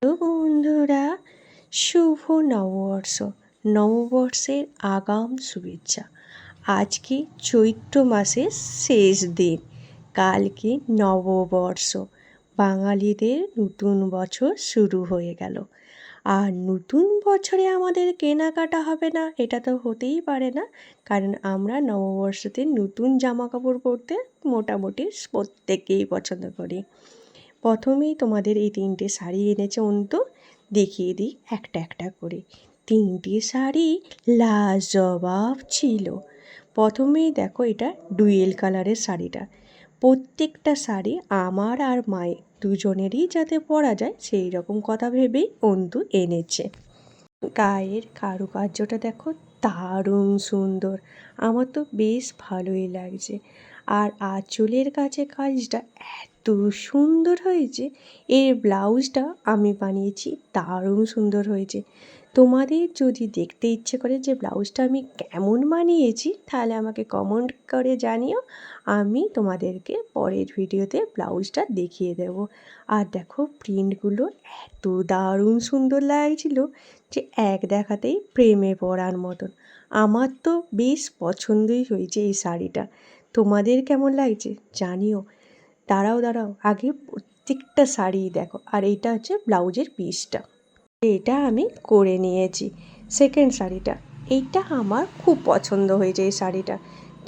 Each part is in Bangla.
হ্যালো বন্ধুরা, শুভ নববর্ষ। নববর্ষের আগাম শুভেচ্ছা। আজকে চৈত্র মাসের শেষ দিন, কালকে নববর্ষ। বাঙালিদের নতুন বছর শুরু হয়ে গেল। আর নতুন বছরে আমাদের কেনাকাটা হবে না, এটা তো হতেই পারে না, কারণ আমরা নববর্ষতে নতুন জামা কাপড় পরতে মোটামুটি প্রত্যেকেই পছন্দ করি। প্রথমেই তোমাদের এই 3টে শাড়ি এনেছে অন্তু, দেখিয়ে দিই একটা একটা করে। 3টে শাড়ি লাজবাব ছিল। প্রথমেই দেখো, এটা ডুয়েল কালারের শাড়িটা। প্রত্যেকটা শাড়ি আমার আর মায়ের দুজনেরই যাতে পরা যায় সেই রকম কথা ভেবেই অন্তু এনেছে। গায়ের কারুকার্যটা দেখো, দারুণ সুন্দর, আমার তো বেশ ভালোই লাগছে। আর আঁচলের কাছে কাজটা এত সুন্দর হয়েছে। এর ব্লাউজটা আমি বানিয়েছি, দারুণ সুন্দর হয়েছে। তোমাদের যদি দেখতে ইচ্ছে করে যে ব্লাউজটা আমি কেমন বানিয়েছি, তাহলে আমাকে কমেন্ট করে জানিও, আমি তোমাদেরকে পরের ভিডিওতে ব্লাউজটা দেখিয়ে দেব। আর দেখো, প্রিন্টগুলো এত দারুণ সুন্দর লাগছিল যে এক দেখাতেই প্রেমে পড়ার মতন। আমার তো বেশ পছন্দই হয়েছে এই শাড়িটা। তোমাদের কেমন লাগছে জানিও। দাঁড়াও আগে প্রত্যেকটা শাড়ি দেখো। আর এইটা হচ্ছে ব্লাউজের পিসটা, এটা আমি করে নিয়েছি। সেকেন্ড শাড়িটা, এইটা আমার খুব পছন্দ হয়েছে এই শাড়িটা,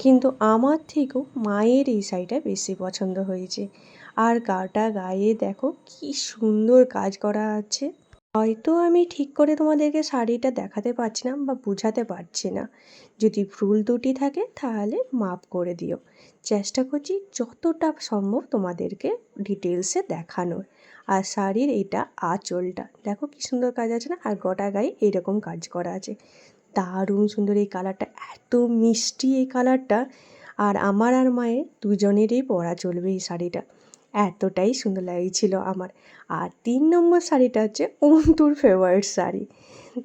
কিন্তু আমার থেকেও মায়ের এই শাড়িটা বেশি পছন্দ হয়েছে। আর গায়ে দেখো কি সুন্দর কাজ করা আছে। হয়তো আমি ঠিক করে তোমাদেরকে শাড়িটা দেখাতে পারছি না বা বোঝাতে পারছি না, যদি ভুল ত্রুটি থাকে তাহলে মাপ করে দিও। চেষ্টা করছি যতটা সম্ভব তোমাদেরকে ডিটেলসে দেখানোর। আর শাড়ির এইটা আঁচলটা দেখো কি সুন্দর কাজ আছে না, আর গোটা গায়ে এইরকম কাজ করা আছে, দারুণ সুন্দর। এই কালারটা এত মিষ্টি, এই কালারটা আর আমার আর মায়ের দুজনেরই পরা চলবে এই শাড়িটা, এতটাই সুন্দর লাগছিল আমার। আর 3 নম্বর শাড়িটা হচ্ছে অন্তুর ফেভারিট শাড়ি।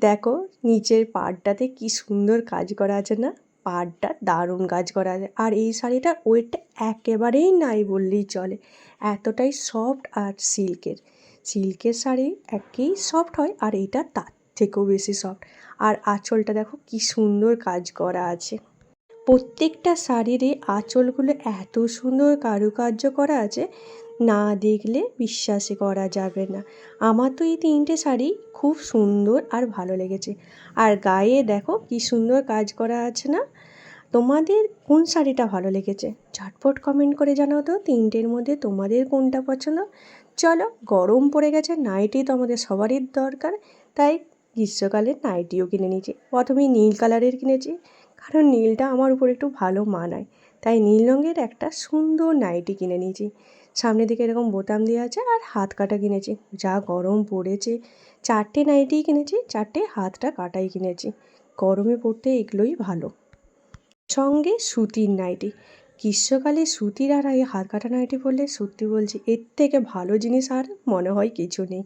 দেখো নিচের পাড়টাতে কি সুন্দর কাজ করা আছে না, পাড়টা দারুণ কাজ করা আছে। আর এই শাড়িটার ওয়েটটা একেবারেই নাই বললেই চলে, এতটাই সফট। আর সিল্কের শাড়ি একেই সফট হয়, আর এইটা তার থেকেও বেশি সফট। আর আঁচলটা দেখো কি সুন্দর কাজ করা আছে। প্রত্যেকটা শাড়ির আঁচলগুলো এত সুন্দর কারুকার্য করা আছে, না দেখলে বিশ্বাসই করা যাবে না। আমার তো এই 3টে শাড়ি খুব সুন্দর আর ভালো লেগেছে। আর গায়ে দেখো কি সুন্দর কাজ করা আছে না। তোমাদের কোন শাড়িটা ভালো লেগেছে ঝটপট কমেন্ট করে জানাও তো, 3টের মধ্যে তোমাদের কোনটা পছন্দ। চলো, গরম পড়ে গেছে, নাইটি তো আমাদের সবারই দরকার, তাই গ্রীষ্মকালে নাইটিও কিনে নিয়েছি। প্রথমেই নীল কালারের কিনেছি, কারণ নীলটা আমার উপর একটু ভালো মানায়, তাই নীল রঙের একটা সুন্দর নাইটি কিনে নিয়েছি। সামনের দিকে এরকম বোতাম দেওয়া আছে, আর হাত কাটা কিনেছি। যা গরম পড়েছে, 4টে নাইটিই কিনেছি, 4টে হাতটা কাটাই কিনেছি। গরমে পড়তে এগুলোই ভালো। সঙ্গে সুতির নাইটি, গ্রীষ্মকালে সুতির আর এই হাত কাটা নাইটি পরলে সত্যি বলছি এর থেকে ভালো জিনিস আর মনে হয় কিছু নেই।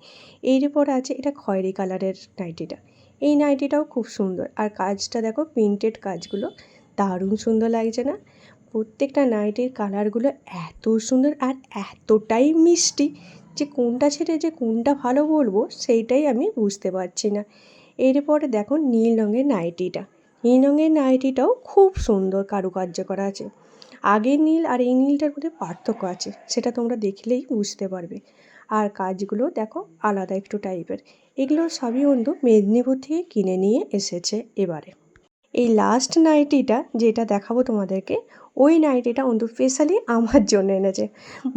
এরপর আছে এটা খয়েরি কালারের নাইটিটা, এই নাইটিটাও খুব সুন্দর। আর কাজটা দেখো, প্রিন্টেড কাজগুলো দারুণ সুন্দর লাগছে না। প্রত্যেকটা নাইটির কালারগুলো এত সুন্দর আর এতটাই মিষ্টি যে কোনটা ছেড়ে যে কোনটা ভালো বলবো সেইটাই আমি বুঝতে পারছি না। এরপরে দেখো নীল রঙের নাইটিটা, নীল রঙের নাইটিটাও খুব সুন্দর কারুকার্য করা আছে। আগের নীল আর এই নীলটার মধ্যে পার্থক্য আছে, সেটা তোমরা দেখলেই বুঝতে পারবে। আর কাজগুলো দেখো আলাদা একটু টাইপের। এগুলো সবই বন্ধু মেদিনীপুর থেকে কিনে নিয়ে এসেছে এবারে। এই লাস্ট নাইটিটা যেটা দেখাবো তোমাদেরকে, ওই নাইটিটা অন্তু স্পেশালি আমার জন্য এনেছে,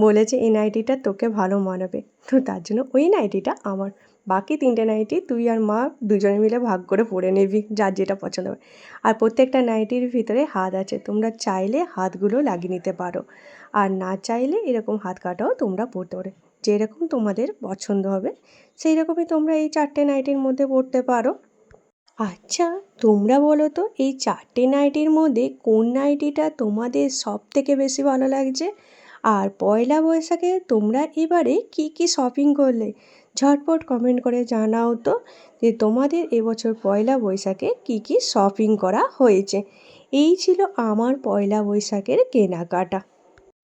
বলেছে এই নাইটিটা তোকে ভালো মানাবে, তো তার জন্য ওই নাইটিটা আমার। বাকি 3টে নাইটি তুই আর মা দুজনে মিলে ভাগ করে পরে নিবি, যার যেটা পছন্দ হবে। আর প্রত্যেকটা নাইটির ভিতরে হাত আছে, তোমরা চাইলে হাতগুলো লাগিয়ে নিতে পারো, আর না চাইলে এরকম হাত কাটাও তোমরা পরতে পারো। যেরকম তোমাদের পছন্দ হবে সেই রকমই তোমরা এই 4টে নাইটির মধ্যে পরতে পারো। আচ্ছা, তোমরা বলো তো এই 4টে নাইটির মধ্যে কোন নাইটিটা তোমাদের সব থেকে বেশি ভালো লাগছে? আর পয়লা বৈশাখে তোমরা এবারে কি কি শপিং করলে ঝটপট কমেন্ট করে জানাও তো, যে তোমাদের এবছর পয়লা বৈশাখে কি কি শপিং করা হয়েছে। এই ছিল আমার পয়লা বৈশাখের কেনাকাটা।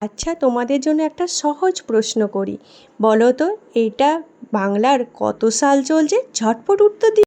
আচ্ছা, তোমাদের জন্য একটা সহজ প্রশ্ন করি, বলো তো এটা বাংলার কত সাল চলছে? ঝটপট উত্তর দিও।